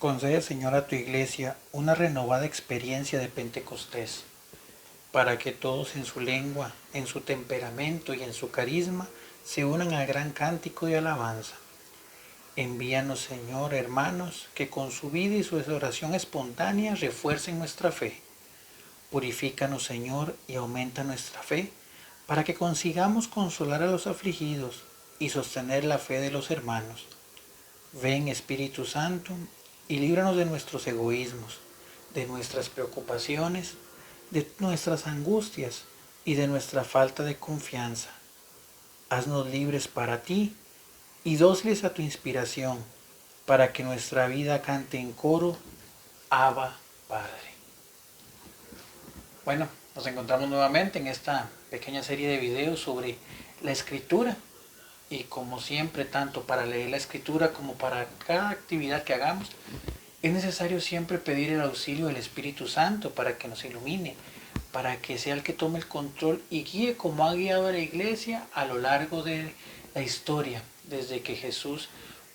Concede, Señor, a tu iglesia una renovada experiencia de Pentecostés, para que todos en su lengua, en su temperamento y en su carisma se unan al gran cántico de alabanza. Envíanos, Señor, hermanos, que con su vida y su oración espontánea refuercen nuestra fe. Purifícanos, Señor, y aumenta nuestra fe, para que consigamos consolar a los afligidos y sostener la fe de los hermanos. Ven, Espíritu Santo, y líbranos de nuestros egoísmos, de nuestras preocupaciones, de nuestras angustias y de nuestra falta de confianza. Haznos libres para ti y dóciles a tu inspiración, para que nuestra vida cante en coro, Abba, Padre. Bueno, nos encontramos nuevamente en esta pequeña serie de videos sobre la escritura. Y como siempre, tanto para leer la escritura como para cada actividad que hagamos, es necesario siempre pedir el auxilio del Espíritu Santo para que nos ilumine, para que sea el que tome el control y guíe como ha guiado a la iglesia a lo largo de la historia, desde que Jesús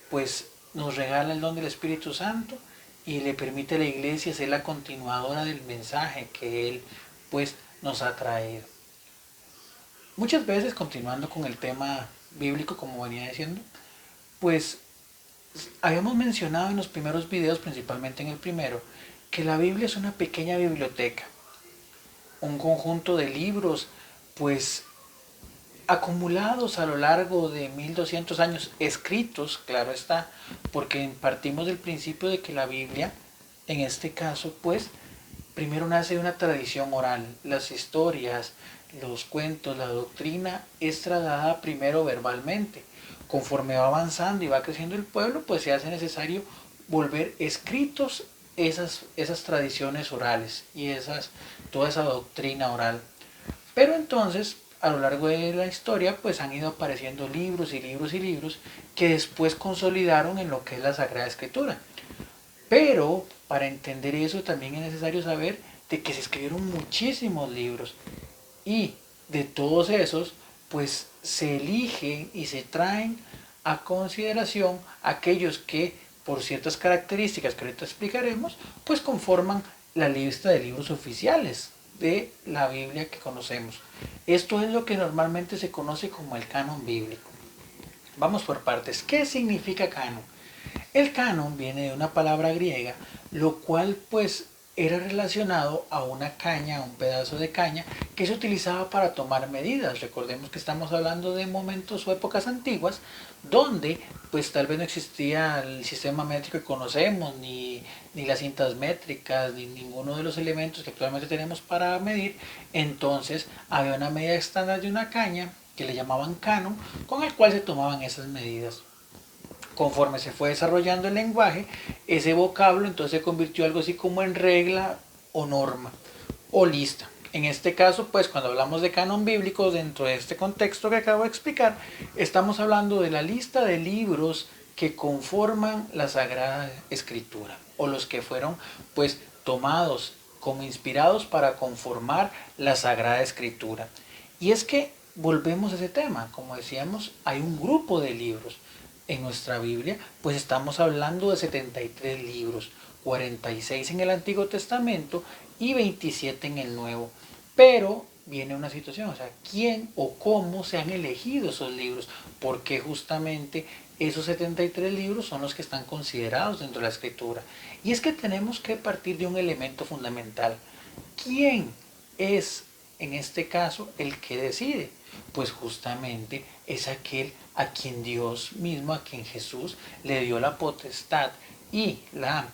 pues nos regala el don del Espíritu Santo y le permite a la iglesia ser la continuadora del mensaje que Él pues nos ha traído. Muchas veces, continuando con el tema bíblico, como venía diciendo, pues habíamos mencionado en los primeros videos, principalmente en el primero, que la Biblia es una pequeña biblioteca, un conjunto de libros, pues acumulados a lo largo de 1200 años, escritos, claro está, porque partimos del principio de que la Biblia, en este caso, pues, primero nace de una tradición oral. Las historias, los cuentos, la doctrina es trasladada primero verbalmente. Conforme va avanzando y va creciendo el pueblo, pues se hace necesario volver escritos esas tradiciones orales y toda esa doctrina oral. Pero entonces, a lo largo de la historia, pues han ido apareciendo libros y libros y libros que después consolidaron en lo que es la Sagrada Escritura. Pero para entender eso también es necesario saber de que se escribieron muchísimos libros y de todos esos pues se eligen y se traen a consideración aquellos que por ciertas características que ahorita explicaremos pues conforman la lista de libros oficiales de la Biblia que conocemos. Esto es lo que normalmente se conoce como el canon bíblico. Vamos por partes. ¿Qué significa canon? El canon viene de una palabra griega, lo cual pues era relacionado a una caña, a un pedazo de caña que se utilizaba para tomar medidas. Recordemos que estamos hablando de momentos o épocas antiguas donde pues tal vez no existía el sistema métrico que conocemos, ni las cintas métricas, ni ninguno de los elementos que actualmente tenemos para medir. Entonces había una medida estándar de una caña que le llamaban canon, con el cual se tomaban esas medidas. Conforme se fue desarrollando el lenguaje, ese vocablo entonces se convirtió algo así como en regla o norma o lista. En este caso, pues cuando hablamos de canon bíblico, dentro de este contexto que acabo de explicar, estamos hablando de la lista de libros que conforman la Sagrada Escritura, o los que fueron pues tomados como inspirados para conformar la Sagrada Escritura. Y es que volvemos a ese tema, como decíamos, hay un grupo de libros. En nuestra Biblia, pues estamos hablando de 73 libros, 46 en el Antiguo Testamento y 27 en el Nuevo. Pero viene una situación, o sea, ¿quién o cómo se han elegido esos libros? Porque justamente esos 73 libros son los que están considerados dentro de la Escritura. Y es que tenemos que partir de un elemento fundamental. ¿Quién es, en este caso, el que decide? Pues justamente es aquel a quien Dios mismo, a quien Jesús le dio la potestad y la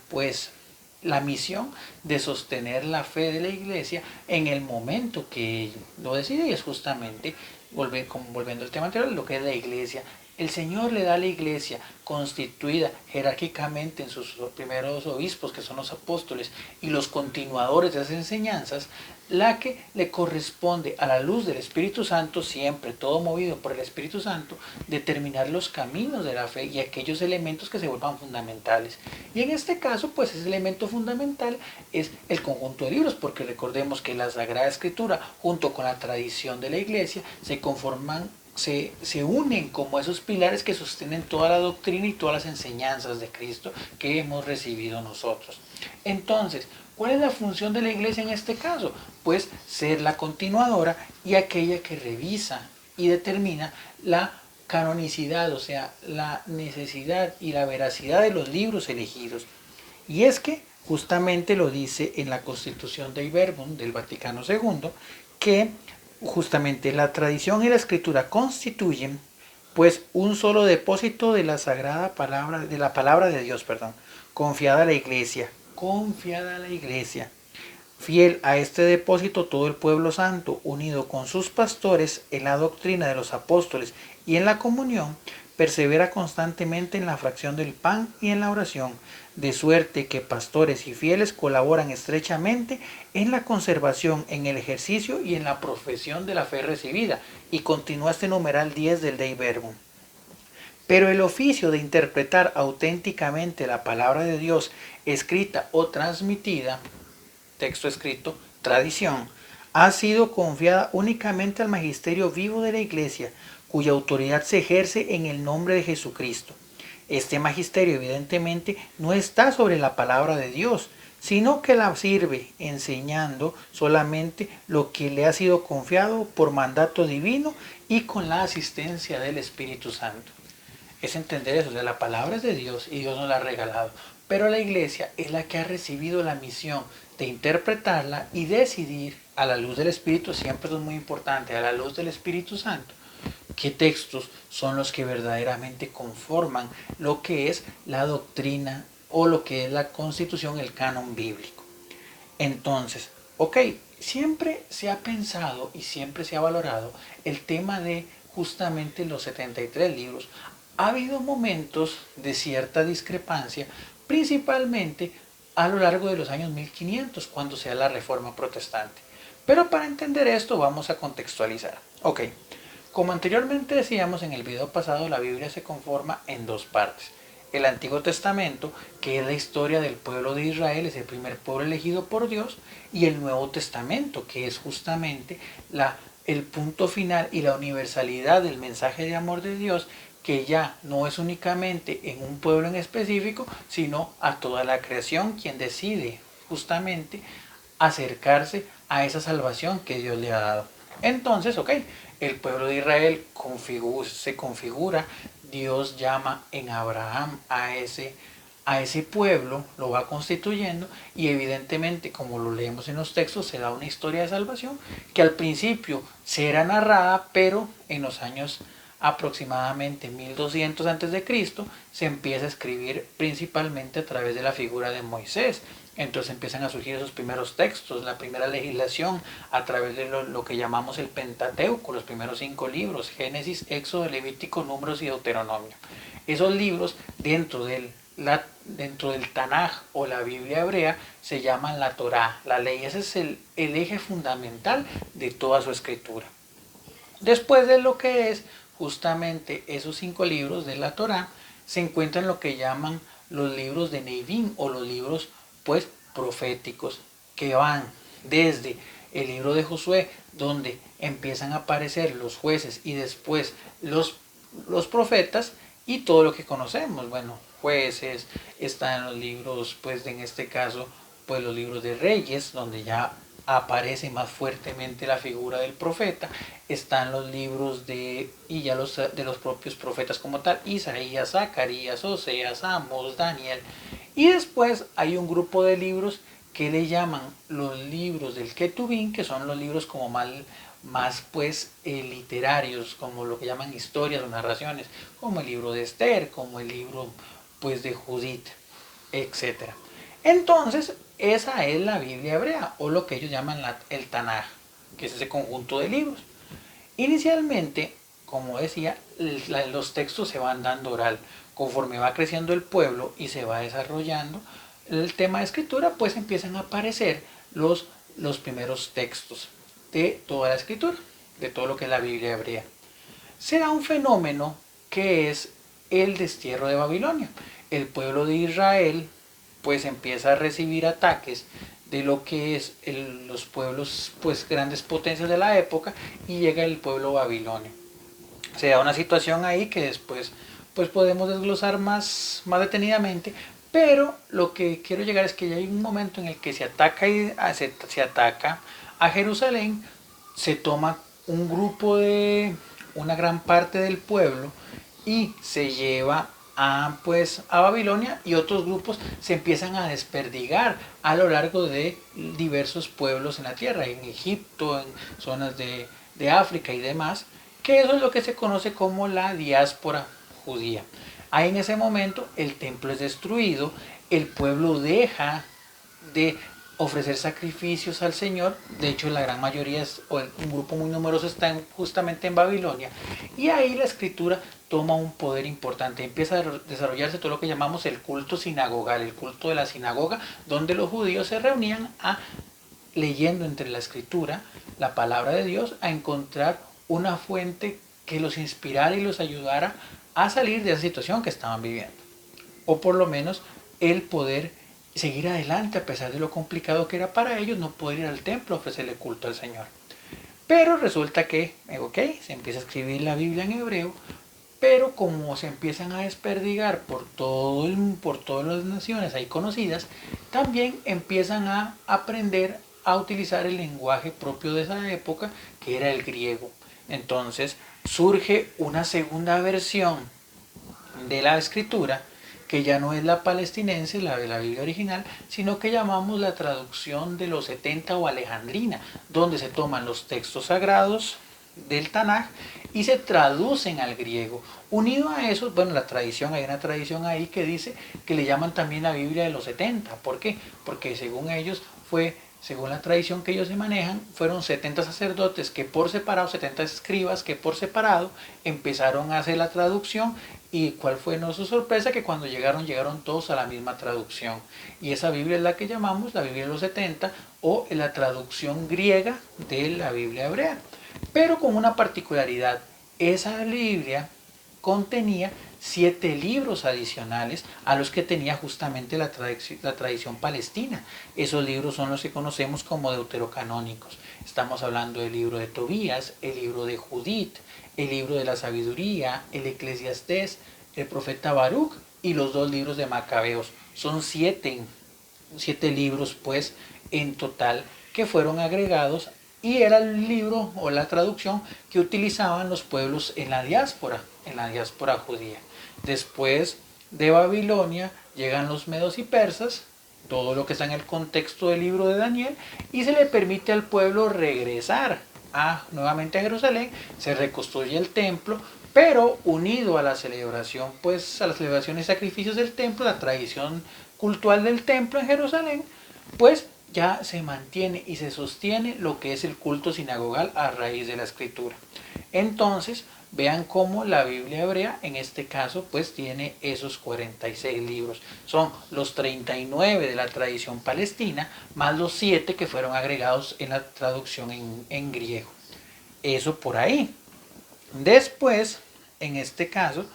misión de sostener la fe de la iglesia en el momento que lo decide, y es justamente, volviendo al tema anterior, lo que es la iglesia. El Señor le da a la iglesia constituida jerárquicamente en sus primeros obispos, que son los apóstoles, y los continuadores de esas enseñanzas, la que le corresponde a la luz del Espíritu Santo, siempre todo movido por el Espíritu Santo, determinar los caminos de la fe y aquellos elementos que se vuelvan fundamentales. Y en este caso, pues ese elemento fundamental es el conjunto de libros, porque recordemos que la Sagrada Escritura, junto con la tradición de la iglesia, se conforman se unen como esos pilares que sostienen toda la doctrina y todas las enseñanzas de Cristo que hemos recibido nosotros. Entonces, ¿cuál es la función de la iglesia en este caso? Pues ser la continuadora y aquella que revisa y determina la canonicidad, o sea, la necesidad y la veracidad de los libros elegidos. Y es que justamente lo dice en la Constitución Dei Verbum del Vaticano II, que justamente la tradición y la escritura constituyen pues un solo depósito de la sagrada palabra, de la palabra de Dios, perdón, confiada a la iglesia. Fiel a este depósito todo el pueblo santo, unido con sus pastores en la doctrina de los apóstoles y en la comunión, persevera constantemente en la fracción del pan y en la oración, de suerte que pastores y fieles colaboran estrechamente en la conservación, en el ejercicio y en la profesión de la fe recibida. Y continúa este numeral 10 del Dei Verbum. Pero el oficio de interpretar auténticamente la palabra de Dios escrita o transmitida, texto escrito, tradición, ha sido confiada únicamente al magisterio vivo de la Iglesia, cuya autoridad se ejerce en el nombre de Jesucristo. Este magisterio evidentemente no está sobre la palabra de Dios, sino que la sirve enseñando solamente lo que le ha sido confiado por mandato divino y con la asistencia del Espíritu Santo. Es entender eso, o sea, la palabra es de Dios y Dios nos la ha regalado, pero la iglesia es la que ha recibido la misión de interpretarla y decidir a la luz del Espíritu, siempre es muy importante, a la luz del Espíritu Santo, qué textos son los que verdaderamente conforman lo que es la doctrina o lo que es la constitución, el canon bíblico. Entonces, ok, siempre se ha pensado y siempre se ha valorado el tema de justamente los 73 libros. Ha habido momentos de cierta discrepancia, principalmente a lo largo de los años 1500, cuando se da la Reforma Protestante. Pero para entender esto vamos a contextualizar. Ok, como anteriormente decíamos en el video pasado, la Biblia se conforma en dos partes. El Antiguo Testamento, que es la historia del pueblo de Israel, es el primer pueblo elegido por Dios, y el Nuevo Testamento, que es justamente el punto final y la universalidad del mensaje de amor de Dios, que ya no es únicamente en un pueblo en específico, sino a toda la creación, quien decide justamente acercarse a esa salvación que Dios le ha dado. Entonces, ok, el pueblo de Israel se configura, Dios llama en Abraham a ese pueblo, lo va constituyendo y evidentemente, como lo leemos en los textos, se da una historia de salvación que al principio será narrada, pero en los años aproximadamente 1200 a.C. se empieza a escribir principalmente a través de la figura de Moisés. Entonces empiezan a surgir esos primeros textos, la primera legislación a través de lo que llamamos el Pentateuco, los primeros 5 libros, Génesis, Éxodo, Levítico, Números y Deuteronomio. Esos libros dentro del Tanaj o la Biblia hebrea se llaman la Torá, la ley. Ese es el eje fundamental de toda su escritura. Después de lo que es justamente esos 5 libros de la Torá, se encuentran lo que llaman los libros de Neivim o los libros pues proféticos, que van desde el libro de Josué, donde empiezan a aparecer los jueces y después los profetas y todo lo que conocemos, bueno, jueces, están los libros, pues en este caso, pues los libros de Reyes, donde ya aparece más fuertemente la figura del profeta, están los libros de los propios profetas como tal, Isaías, Zacarías, Oseas, Amos, Daniel, y después hay un grupo de libros que le llaman los libros del Ketubín, que son los libros como más pues literarios, como lo que llaman historias o narraciones, como el libro de Esther, como el libro pues de Judith, etc. Entonces, esa es la Biblia hebrea, o lo que ellos llaman el Tanaj, que es ese conjunto de libros. Inicialmente, como decía, los textos se van dando oral. Conforme va creciendo el pueblo y se va desarrollando el tema de escritura, pues empiezan a aparecer los primeros textos de toda la escritura, de todo lo que es la Biblia hebrea. Se da un fenómeno que es el destierro de Babilonia. El pueblo de Israel pues empieza a recibir ataques de lo que es los pueblos pues grandes potencias de la época y llega el pueblo babilonio. Se da una situación ahí que después pues podemos desglosar más detenidamente, pero lo que quiero llegar es que ya hay un momento en el que se ataca a Jerusalén, se toma un grupo de una gran parte del pueblo y se lleva a Babilonia, y otros grupos se empiezan a desperdigar a lo largo de diversos pueblos en la tierra, en Egipto, en zonas de África y demás, que eso es lo que se conoce como la diáspora judía. Ahí en ese momento el templo es destruido, el pueblo deja de ofrecer sacrificios al Señor. De hecho, la gran mayoría, o un grupo muy numeroso, está justamente en Babilonia. Y ahí la escritura toma un poder importante. Empieza a desarrollarse todo lo que llamamos el culto sinagogal, el culto de la sinagoga, donde los judíos se reunían leyendo entre la escritura la palabra de Dios, a encontrar una fuente que los inspirara y los ayudara a salir de esa situación que estaban viviendo. O por lo menos el poder seguir adelante a pesar de lo complicado que era para ellos no poder ir al templo a ofrecerle culto al Señor. Pero resulta que, se empieza a escribir la Biblia en hebreo, pero como se empiezan a desperdigar por todas las naciones ahí conocidas, también empiezan a aprender a utilizar el lenguaje propio de esa época, que era el griego. Entonces surge una segunda versión de la escritura, que ya no es la palestinense, la de la Biblia original, sino que llamamos la traducción de los 70 o alejandrina, donde se toman los textos sagrados del Tanaj y se traducen al griego. Unido a eso, bueno, hay una tradición ahí que dice que le llaman también la Biblia de los 70. ¿Por qué? Porque según ellos según la tradición que ellos se manejan, fueron 70 sacerdotes que por separado, 70 escribas que por separado empezaron a hacer la traducción. ¿Y cuál fue nuestra sorpresa? Que cuando llegaron todos a la misma traducción. Y esa Biblia es la que llamamos la Biblia de los 70, o la traducción griega de la Biblia hebrea. Pero con una particularidad: esa Biblia contenía 7 libros adicionales a los que tenía justamente la tradición palestina. Esos libros son los que conocemos como deuterocanónicos. Estamos hablando del libro de Tobías, el libro de Judith, el libro de la sabiduría, el Eclesiastés, el profeta Baruch y los 2 libros de Macabeos. Son 7 libros pues en total que fueron agregados, y era el libro o la traducción que utilizaban los pueblos en la diáspora judía. Después de Babilonia llegan los medos y persas, todo lo que está en el contexto del libro de Daniel, y se le permite al pueblo regresar nuevamente a Jerusalén. Se reconstruye el templo, pero unido a la celebración, pues a las celebraciones y sacrificios del templo, la tradición cultural del templo en Jerusalén, pues ya se mantiene y se sostiene lo que es el culto sinagogal a raíz de la escritura. Entonces, vean cómo la Biblia hebrea, en este caso, pues tiene esos 46 libros. Son los 39 de la tradición palestina, más los 7 que fueron agregados en la traducción en griego. Eso por ahí. Después, en este caso,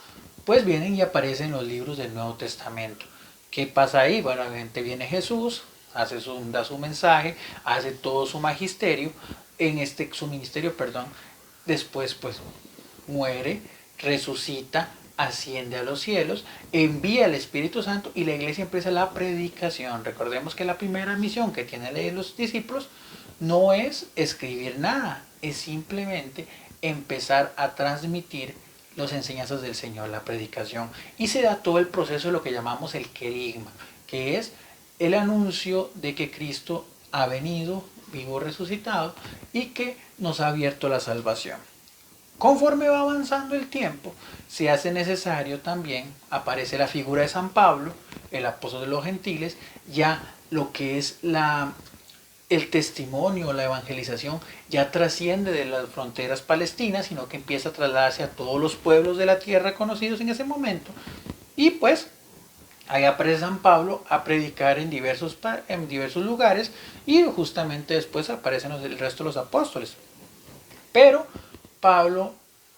pues vienen y aparecen los libros del Nuevo Testamento. ¿Qué pasa ahí? Bueno, obviamente viene Jesús, da su mensaje, hace todo su ministerio, su ministerio, después pues muere, resucita, asciende a los cielos, envía el Espíritu Santo, y la iglesia empieza la predicación. Recordemos que la primera misión que tienen los discípulos no es escribir nada, es simplemente empezar a transmitir las enseñanzas del Señor, la predicación. Y se da todo el proceso de lo que llamamos el querigma, que es el anuncio de que Cristo ha venido vivo, resucitado, y que nos ha abierto la salvación. Conforme va avanzando el tiempo, se hace necesario también, aparece la figura de San Pablo, el apóstol de los gentiles. Ya lo que es el testimonio, la evangelización, ya trasciende de las fronteras palestinas, sino que empieza a trasladarse a todos los pueblos de la tierra conocidos en ese momento. Y pues ahí aparece San Pablo a predicar en diversos lugares, y justamente después aparecen el resto de los apóstoles. Pero Pablo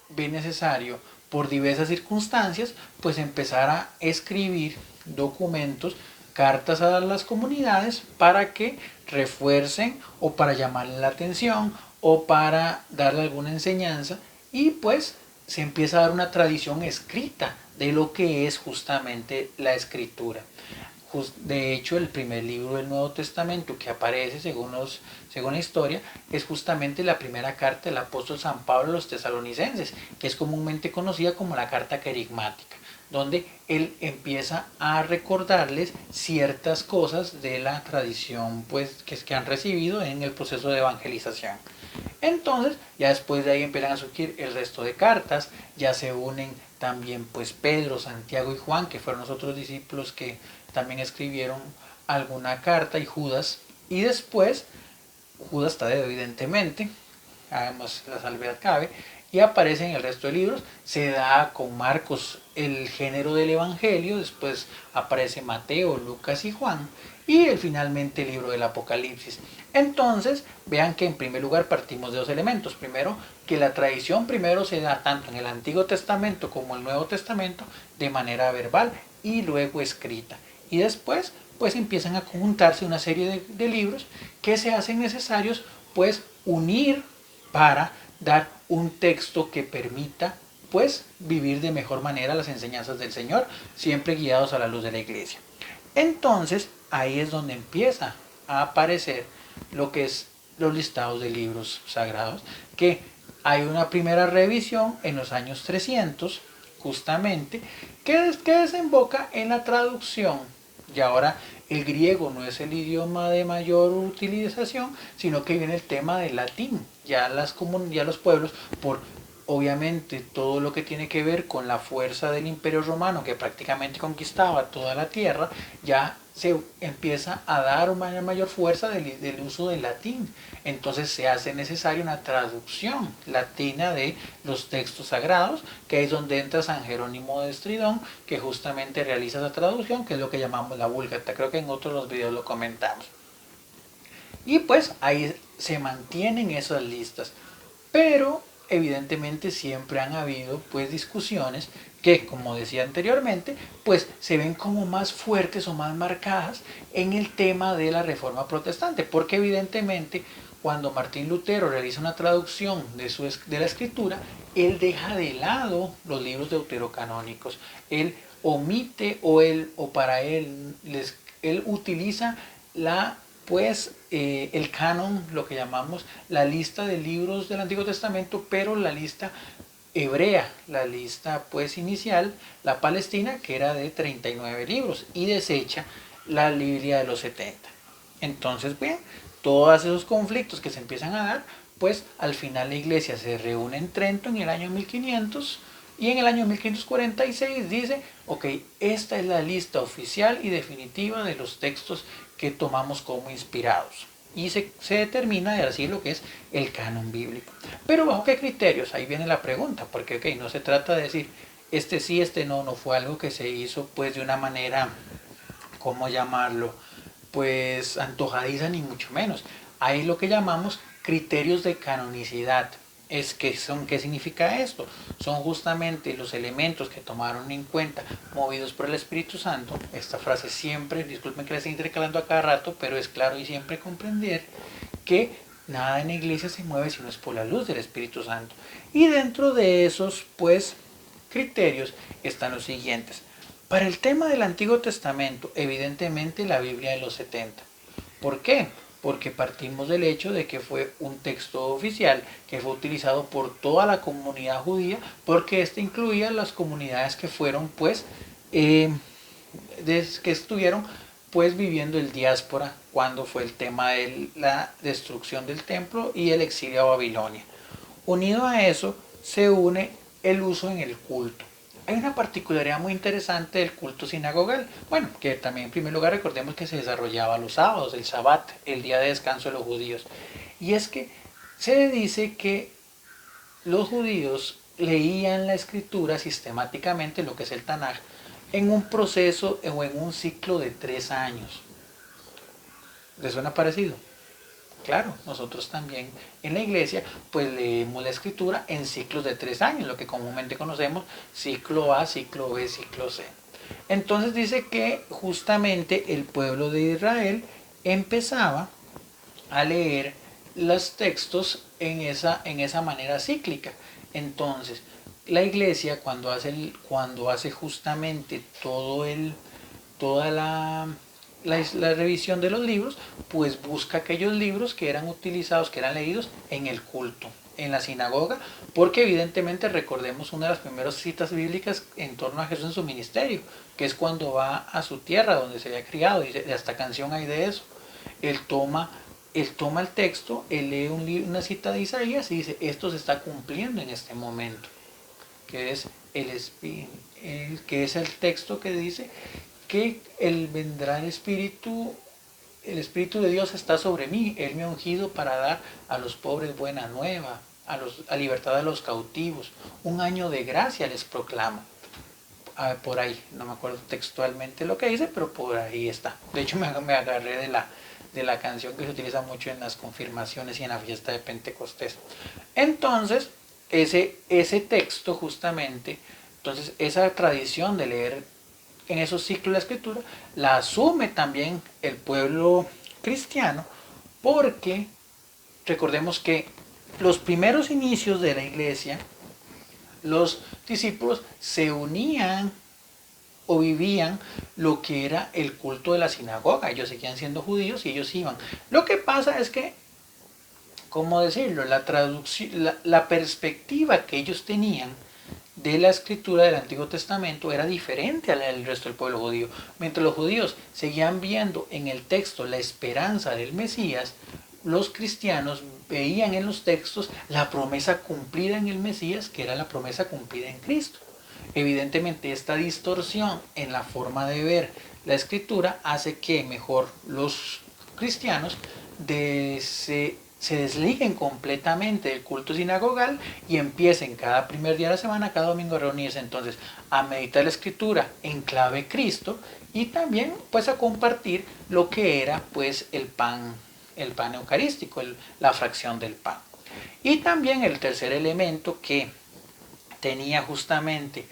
ve necesario, por diversas circunstancias, pues empezar a escribir documentos, cartas a las comunidades, para que refuercen, o para llamarle la atención, o para darle alguna enseñanza. Y pues se empieza a dar una tradición escrita de lo que es justamente la escritura. De hecho, el primer libro del Nuevo Testamento que aparece, según la historia, es justamente la primera carta del apóstol San Pablo a los tesalonicenses, que es comúnmente conocida como la carta querigmática, donde él empieza a recordarles ciertas cosas de la tradición pues, que han recibido en el proceso de evangelización. Entonces, ya después de ahí empiezan a surgir el resto de cartas, ya se unen también pues Pedro, Santiago y Juan, que fueron los otros discípulos que también escribieron alguna carta, y Judas, y después Judas Tadeo evidentemente, además la salvedad cabe, y aparece en el resto de libros. Se da con Marcos el género del Evangelio, después aparece Mateo, Lucas y Juan, y finalmente el libro del Apocalipsis. Entonces, vean que en primer lugar partimos de dos elementos. Primero, que la tradición primero se da tanto en el Antiguo Testamento como el Nuevo Testamento de manera verbal y luego escrita. Y después, pues empiezan a conjuntarse una serie de libros que se hacen necesarios, pues unir para dar un texto que permita pues vivir de mejor manera las enseñanzas del Señor, siempre guiados a la luz de la iglesia. Entonces, ahí es donde empieza a aparecer lo que es los listados de libros sagrados, que hay una primera revisión en los años 300, justamente, que desemboca en la traducción. Y ahora el griego no es el idioma de mayor utilización, sino que viene el tema del latín. Ya los pueblos, por obviamente todo lo que tiene que ver con la fuerza del Imperio Romano, que prácticamente conquistaba toda la tierra, ya se empieza a dar una mayor fuerza del uso del latín. Entonces se hace necesaria una traducción latina de los textos sagrados, que es donde entra San Jerónimo de Estridón, que justamente realiza esa traducción, que es lo que llamamos la Vulgata. Creo que en otros los videos lo comentamos. Y pues ahí se mantienen esas listas. Pero evidentemente siempre han habido pues discusiones que, como decía anteriormente, pues se ven como más fuertes o más marcadas en el tema de la Reforma Protestante, porque evidentemente cuando Martín Lutero realiza una traducción de la escritura, él deja de lado los libros deuterocanónicos, él omite o para él él utiliza el canon, lo que llamamos la lista de libros del Antiguo Testamento, pero la lista hebrea, la lista pues inicial, la palestina, que era de 39 libros, y desecha la Biblia de los 70. Entonces, bien, todos esos conflictos que se empiezan a dar, pues al final la iglesia se reúne en Trento en el año 1500, y en el año 1546 dice, ok, esta es la lista oficial y definitiva de los textos que tomamos como inspirados. Y se determina así lo que es el canon bíblico. Pero ¿bajo qué criterios? Ahí viene la pregunta, porque okay, no se trata de decir, este sí, este no, no fue algo que se hizo pues de una manera, ¿cómo llamarlo? Pues antojadiza ni mucho menos. Hay lo que llamamos criterios de canonicidad. ¿Qué significa esto? Son justamente los elementos que tomaron en cuenta, movidos por el Espíritu Santo. Esta frase siempre, disculpen que la esté intercalando a cada rato, pero es claro y siempre comprender que nada en la iglesia se mueve si no es por la luz del Espíritu Santo. Y dentro de esos, pues, criterios están los siguientes. Para el tema del Antiguo Testamento, evidentemente la Biblia de los 70. ¿Por qué? Porque partimos del hecho de que fue un texto oficial que fue utilizado por toda la comunidad judía, porque este incluía las comunidades que fueron pues que estuvieron pues viviendo el diáspora cuando fue el tema de la destrucción del templo y el exilio a Babilonia. Unido a eso se une el uso en el culto. Hay una particularidad muy interesante del culto sinagogal. Bueno, que también en primer lugar recordemos que se desarrollaba los sábados, el Sabbat, el día de descanso de los judíos. Y es que se dice que los judíos leían la escritura sistemáticamente, lo que es el Tanaj, en un proceso o en un ciclo de 3 años. ¿Les suena parecido? Claro, nosotros también en la iglesia pues leemos la escritura en ciclos de 3 años, lo que comúnmente conocemos ciclo A, ciclo B, ciclo C. Entonces dice que justamente el pueblo de Israel empezaba a leer los textos en esa manera cíclica. Entonces, la iglesia cuando hace justamente toda la revisión de los libros, pues busca aquellos libros que eran utilizados, que eran leídos en el culto, en la sinagoga, porque evidentemente recordemos una de las primeras citas bíblicas en torno a Jesús en su ministerio, que es cuando va a su tierra donde se había criado, y hasta canción hay de eso. Él toma el texto, él lee una cita de Isaías y dice, esto se está cumpliendo en este momento, que es el texto que dice que vendrá el Espíritu de Dios está sobre mí, Él me ha ungido para dar a los pobres buena nueva, a libertad a los cautivos, un año de gracia les proclama. Por ahí, no me acuerdo textualmente lo que dice, pero por ahí está. De hecho me agarré de la canción que se utiliza mucho en las confirmaciones y en la fiesta de Pentecostés. Entonces, ese texto justamente, entonces esa tradición de leer en esos ciclos de la escritura, la asume también el pueblo cristiano, porque recordemos que los primeros inicios de la iglesia, los discípulos se unían o vivían lo que era el culto de la sinagoga. Ellos seguían siendo judíos y ellos iban. Lo que pasa es que, ¿cómo decirlo? La perspectiva que ellos tenían de la escritura del Antiguo Testamento era diferente a la del resto del pueblo judío. Mientras los judíos seguían viendo en el texto la esperanza del Mesías, los cristianos veían en los textos la promesa cumplida en el Mesías, que era la promesa cumplida en Cristo. Evidentemente esta distorsión en la forma de ver la escritura hace que mejor los cristianos se desliguen completamente del culto sinagogal y empiecen cada primer día de la semana, cada domingo a reunirse entonces a meditar la escritura en clave Cristo y también pues a compartir lo que era pues el pan eucarístico, la fracción del pan. Y también el tercer elemento que tenía justamente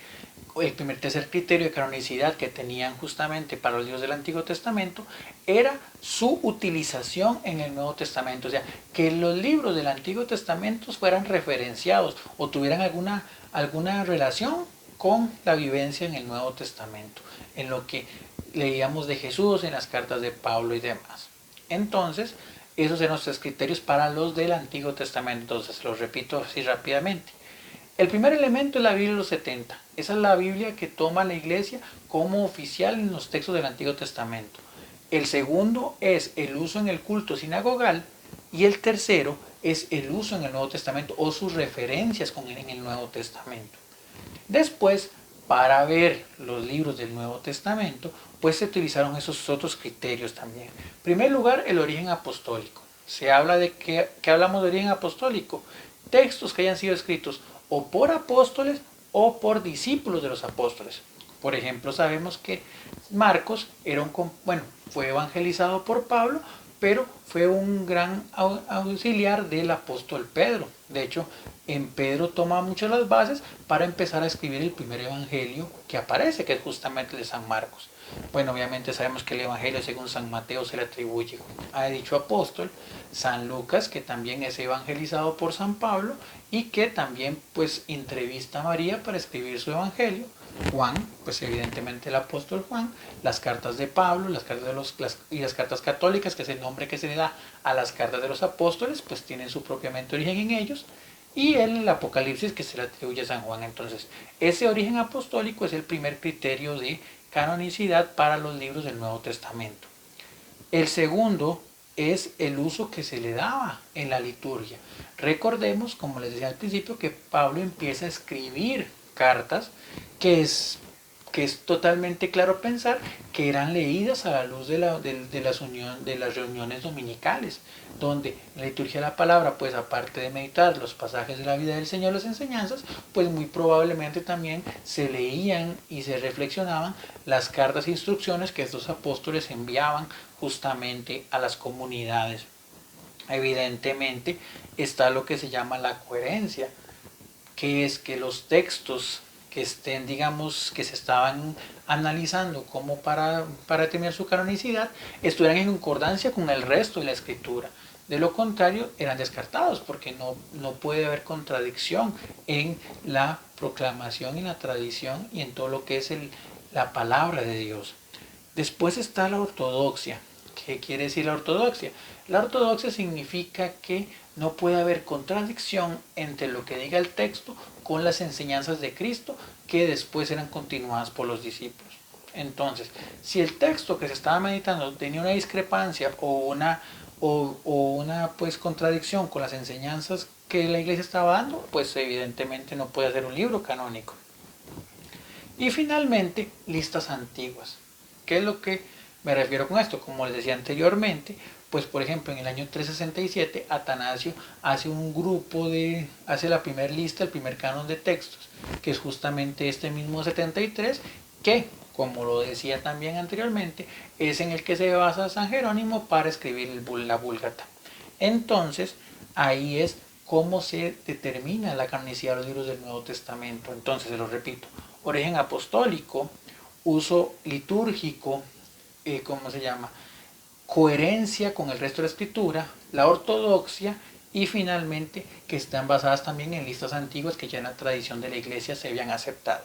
tercer criterio de canonicidad que tenían justamente para los libros del Antiguo Testamento era su utilización en el Nuevo Testamento, o sea, que los libros del Antiguo Testamento fueran referenciados o tuvieran alguna relación con la vivencia en el Nuevo Testamento, en lo que leíamos de Jesús, en las cartas de Pablo y demás. Entonces, esos eran los tres criterios para los del Antiguo Testamento. Entonces, los repito así rápidamente. El primer elemento es la Biblia de los 70. Esa es la Biblia que toma la iglesia como oficial en los textos del Antiguo Testamento. El segundo es el uso en el culto sinagogal y el tercero es el uso en el Nuevo Testamento o sus referencias en el Nuevo Testamento. Después, para ver los libros del Nuevo Testamento, pues se utilizaron esos otros criterios también. En primer lugar, el origen apostólico. Se habla de que hablamos de origen apostólico, textos que hayan sido escritos o por apóstoles o por discípulos de los apóstoles. Por ejemplo, sabemos que Marcos fue evangelizado por Pablo, pero fue un gran auxiliar del apóstol Pedro. De hecho, en Pedro toma muchas las bases para empezar a escribir el primer evangelio que aparece, que es justamente el de San Marcos. Bueno, obviamente sabemos que el evangelio según San Mateo se le atribuye a dicho apóstol. San Lucas, que también es evangelizado por San Pablo y que también pues entrevista a María para escribir su evangelio. Juan, pues evidentemente el apóstol Juan, las cartas de Pablo, las cartas católicas, que es el nombre que se le da a las cartas de los apóstoles, pues tienen su propiamente origen en ellos, y el Apocalipsis que se le atribuye a San Juan. Entonces, ese origen apostólico es el primer criterio de canonicidad para los libros del Nuevo Testamento. El segundo es el uso que se le daba en la liturgia. Recordemos, como les decía al principio, que Pablo empieza a escribir cartas que es totalmente claro pensar que eran leídas a la luz de las reuniones dominicales, donde la liturgia de la palabra, pues aparte de meditar los pasajes de la vida del Señor, las enseñanzas, pues muy probablemente también se leían y se reflexionaban las cartas e instrucciones que estos apóstoles enviaban justamente a las comunidades. Evidentemente está lo que se llama la coherencia, que es que los textos que estén, digamos, que se estaban analizando como para determinar su canonicidad, estuvieran en concordancia con el resto de la escritura. De lo contrario, eran descartados porque no puede haber contradicción en la proclamación, en la tradición y en todo lo que es la palabra de Dios. Después está la ortodoxia. ¿Qué quiere decir la ortodoxia? La ortodoxia significa que no puede haber contradicción entre lo que diga el texto con las enseñanzas de Cristo que después eran continuadas por los discípulos. Entonces, si el texto que se estaba meditando tenía una discrepancia o una pues contradicción con las enseñanzas que la iglesia estaba dando, pues evidentemente no puede ser un libro canónico. Y finalmente, listas antiguas. ¿Qué es lo que me refiero con esto? Como les decía anteriormente, pues por ejemplo en el año 367 Atanasio hace la primera lista, el primer canon de textos, que es justamente este mismo 73, que como lo decía también anteriormente, es en el que se basa San Jerónimo para escribir la Vulgata. Entonces, ahí es cómo se determina la canonicidad de los libros del Nuevo Testamento. Entonces, se lo repito, origen apostólico, uso litúrgico, ¿cómo se llama? Coherencia con el resto de la escritura, la ortodoxia y finalmente que están basadas también en listas antiguas que ya en la tradición de la iglesia se habían aceptado.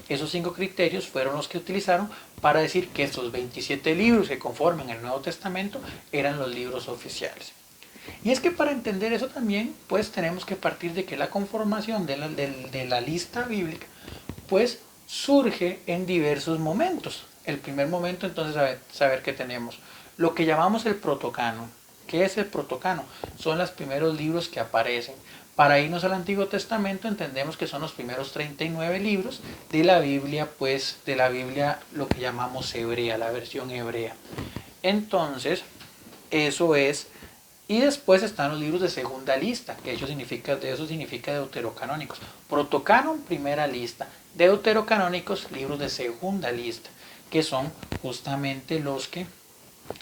Esos 5 criterios fueron los que utilizaron para decir que estos 27 libros que conforman el Nuevo Testamento eran los libros oficiales. Y es que para entender eso también, pues tenemos que partir de que la conformación de la lista bíblica, pues surge en diversos momentos. El primer momento, entonces, saber que tenemos lo que llamamos el protocanon. ¿Qué es el protocanon? Son los primeros libros que aparecen. Para irnos al Antiguo Testamento entendemos que son los primeros 39 libros de la Biblia, pues de la Biblia lo que llamamos hebrea, la versión hebrea. Entonces, eso es. Y después están los libros de segunda lista, que eso significa deuterocanónicos. Protocanon, primera lista. Deuterocanónicos, libros de segunda lista, que son justamente los que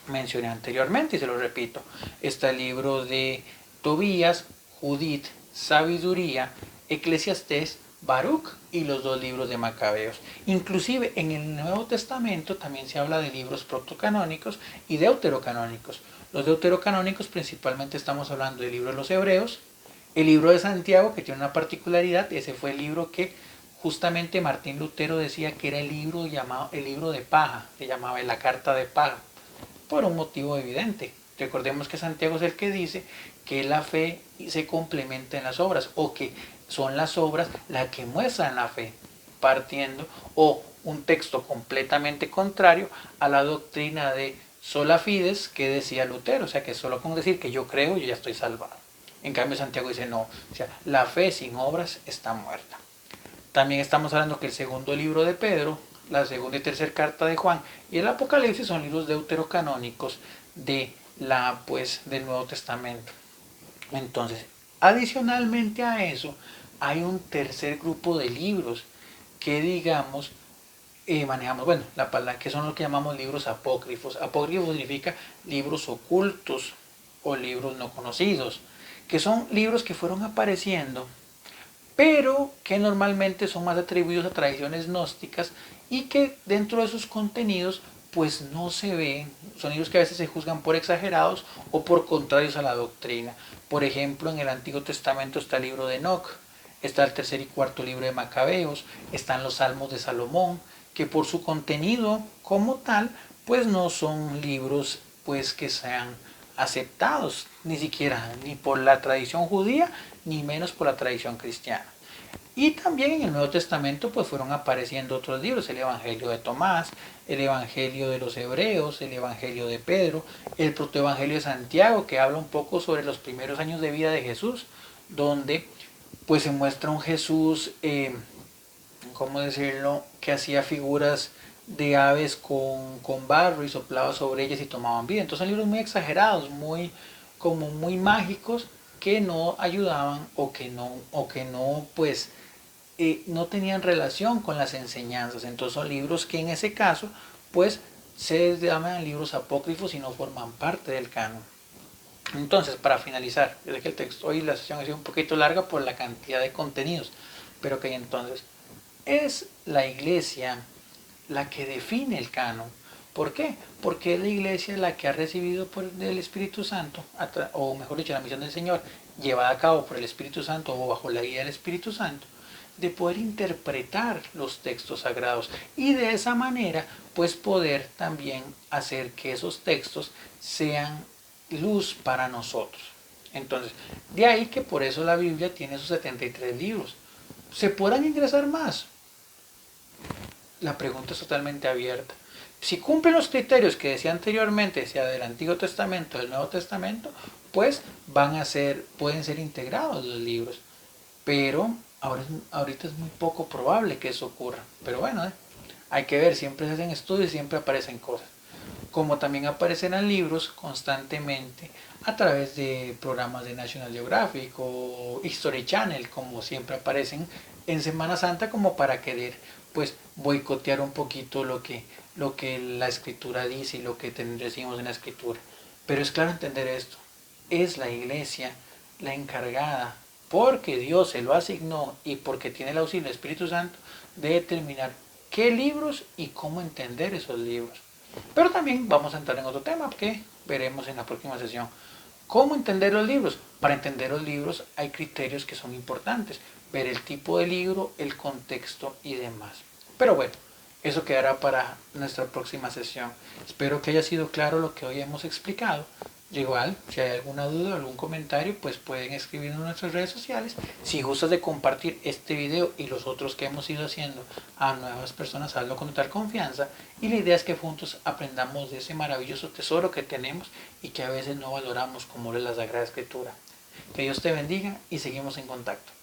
mencioné anteriormente, y se lo repito. Está el libro de Tobías, Judith, Sabiduría, Eclesiastés, Baruch y los 2 libros de Macabeos. Inclusive en el Nuevo Testamento también se habla de libros protocanónicos y deuterocanónicos. Los deuterocanónicos principalmente estamos hablando del libro de los Hebreos, el libro de Santiago, que tiene una particularidad, ese fue el libro que justamente Martín Lutero decía que era el libro llamado el libro de paja, se llamaba la carta de paja, por un motivo evidente. Recordemos que Santiago es el que dice que la fe se complementa en las obras, o que son las obras las que muestran la fe, partiendo, o un texto completamente contrario a la doctrina de sola fides que decía Lutero, o sea que solo con decir que yo creo yo ya estoy salvado. En cambio Santiago dice no, o sea, la fe sin obras está muerta. También estamos hablando que el segundo libro de Pedro, la segunda y tercera carta de Juan y el Apocalipsis son libros deuterocanónicos del Nuevo Testamento. Entonces, adicionalmente a eso, hay un tercer grupo de libros que digamos manejamos, bueno, la palabra que son lo que llamamos libros apócrifos. Apócrifos significa libros ocultos o libros no conocidos, que son libros que fueron apareciendo, pero que normalmente son más atribuidos a tradiciones gnósticas y que dentro de sus contenidos pues no se ven, son libros que a veces se juzgan por exagerados o por contrarios a la doctrina. Por ejemplo, en el Antiguo Testamento está el libro de Enoc, está el tercer y cuarto libro de Macabeos, están los Salmos de Salomón, que por su contenido como tal, pues no son libros pues que sean aceptados, ni siquiera ni por la tradición judía, ni menos por la tradición cristiana. Y también en el Nuevo Testamento pues fueron apareciendo otros libros, el Evangelio de Tomás, el Evangelio de los Hebreos, el Evangelio de Pedro, el Protoevangelio de Santiago, que habla un poco sobre los primeros años de vida de Jesús, donde pues se muestra un Jesús, ¿cómo decirlo?, que hacía figuras de aves con barro y soplaba sobre ellas y tomaban vida. Entonces son libros muy exagerados, como muy mágicos, que no ayudaban o que no pues no tenían relación con las enseñanzas. Entonces son libros que en ese caso pues se llaman libros apócrifos y no forman parte del canon. Entonces, para finalizar, yo sé que el texto hoy la sesión ha sido un poquito larga por la cantidad de contenidos, pero que entonces es la iglesia la que define el canon, ¿Por qué? Porque es la iglesia la que ha recibido por el Espíritu Santo, o mejor dicho, la misión del Señor, llevada a cabo por el Espíritu Santo o bajo la guía del Espíritu Santo, de poder interpretar los textos sagrados y de esa manera pues poder también hacer que esos textos sean luz para nosotros. Entonces, de ahí que por eso la Biblia tiene sus 73 libros. ¿Se podrán ingresar más? La pregunta es totalmente abierta. Si cumplen los criterios que decía anteriormente, sea del Antiguo Testamento o del Nuevo Testamento, pues pueden ser integrados los libros. Pero ahorita es muy poco probable que eso ocurra. Pero bueno, hay que ver, siempre se hacen estudios y siempre aparecen cosas. Como también aparecerán libros constantemente a través de programas de National Geographic o History Channel, como siempre aparecen en Semana Santa, como para querer pues boicotear un poquito lo que la escritura dice y lo que decimos en la escritura. Pero es claro entender esto, es la iglesia la encargada, porque Dios se lo asignó y porque tiene el auxilio del Espíritu Santo, de determinar qué libros y cómo entender esos libros. Pero también vamos a entrar en otro tema que veremos en la próxima sesión. ¿Cómo entender los libros? Para entender los libros hay criterios que son importantes. Ver el tipo de libro, el contexto y demás. Pero bueno, eso quedará para nuestra próxima sesión. Espero que haya sido claro lo que hoy hemos explicado. Igual, si hay alguna duda o algún comentario, pues pueden escribirnos en nuestras redes sociales. Si gustas de compartir este video y los otros que hemos ido haciendo a nuevas personas, hazlo con total confianza. Y la idea es que juntos aprendamos de ese maravilloso tesoro que tenemos y que a veces no valoramos, como es la Sagrada Escritura. Que Dios te bendiga y seguimos en contacto.